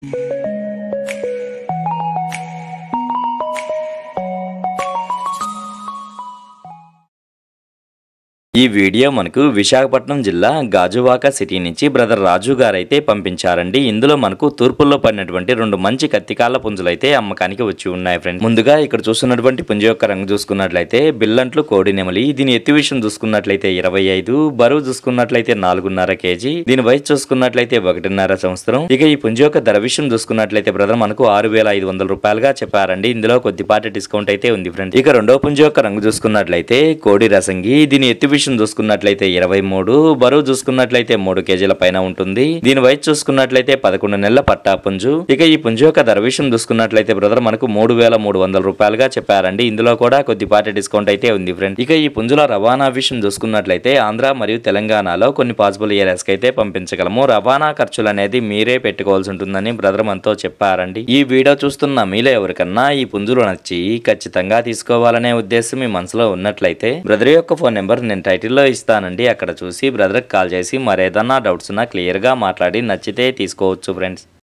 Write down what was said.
ఈ వీడియో మనకు విశాఖపట్నం జిల్లా గాజువాక సిటీ నుంచి బ్రదర్ రాజు గారు అయితే పంపించారండి. ఇందులో మనకు తూర్పుల్లో పడినటువంటి రెండు మంచి కత్తికాళ్ళ పుంజులు అయితే అమ్మకానికి వచ్చి ఉన్నాయి ఫ్రెండ్స్. ముందుగా ఇక్కడ చూస్తున్నటువంటి పుంజు యొక్క రంగు చూసుకున్నట్లయితే బిల్లంట్లు కోడి నెమలి. దీని ఎత్తు విషయం చూసుకున్నట్లయితే 25, బరువు చూసుకున్నట్లయితే 4.5 కేజీ. దీని వయసు చూసుకున్నట్లయితే 1.5 సంవత్సరం. ఇక ఈ పుంజు యొక్క ధర విషయం చూసుకున్నట్లయితే బ్రదర్ మనకు 6,500 రూపాయలుగా చెప్పారండి. ఇందులో కొద్దిపాటి డిస్కౌంట్ అయితే ఉంది ఫ్రెండ్స్. ఇక రెండో పుంజు యొక్క రంగు చూసుకున్నట్లయితే కోడి రసంగి. దీని ఎత్తు విషయం చూసుకున్నట్లయితే 23, బరువు చూసుకున్నట్లయితే 3 కేజీల పైన ఉంటుంది. దీని వయసు చూసుకున్నట్లయితే 11 నెలల పట్టా పుంజు. ఇక ఈ పుంజు యొక్క ధర విషయం చూసుకున్నట్లయితే బ్రదర్ మనకు 3,300 రూపాయలుగా చెప్పారండి. ఇందులో కూడా కొద్దిపాటి డిస్కౌంట్ అయితే ఉంది ఫ్రెండ్. ఇక ఈ పుంజుల రవాణా విషయం చూసుకున్నట్లయితే ఆంధ్ర మరియు తెలంగాణలో కొన్ని పాసిబుల్ ఏరియాస్ కి అయితే పంపించగలము. రవాణా ఖర్చులు అనేది మీరే పెట్టుకోవాల్సి ఉంటుందని బ్రదర్ మనతో చెప్పారండి. ఈ వీడియో చూస్తున్న మీలో ఎవరికన్నా ఈ పుంజులు నచ్చి ఖచ్చితంగా తీసుకోవాలనే ఉద్దేశం మీ మనసులో ఉన్నట్లయితే బ్రదర్ యొక్క ఫోన్ నెంబర్ నేను టైటిల్లో ఇస్తానండి. అక్కడ చూసి బ్రదర్కి కాల్ చేసి మరేదన్నా డౌట్స్ ఉన్నా క్లియర్ గా మాట్లాడి నచ్చితే తీసుకోవచ్చు ఫ్రెండ్స్.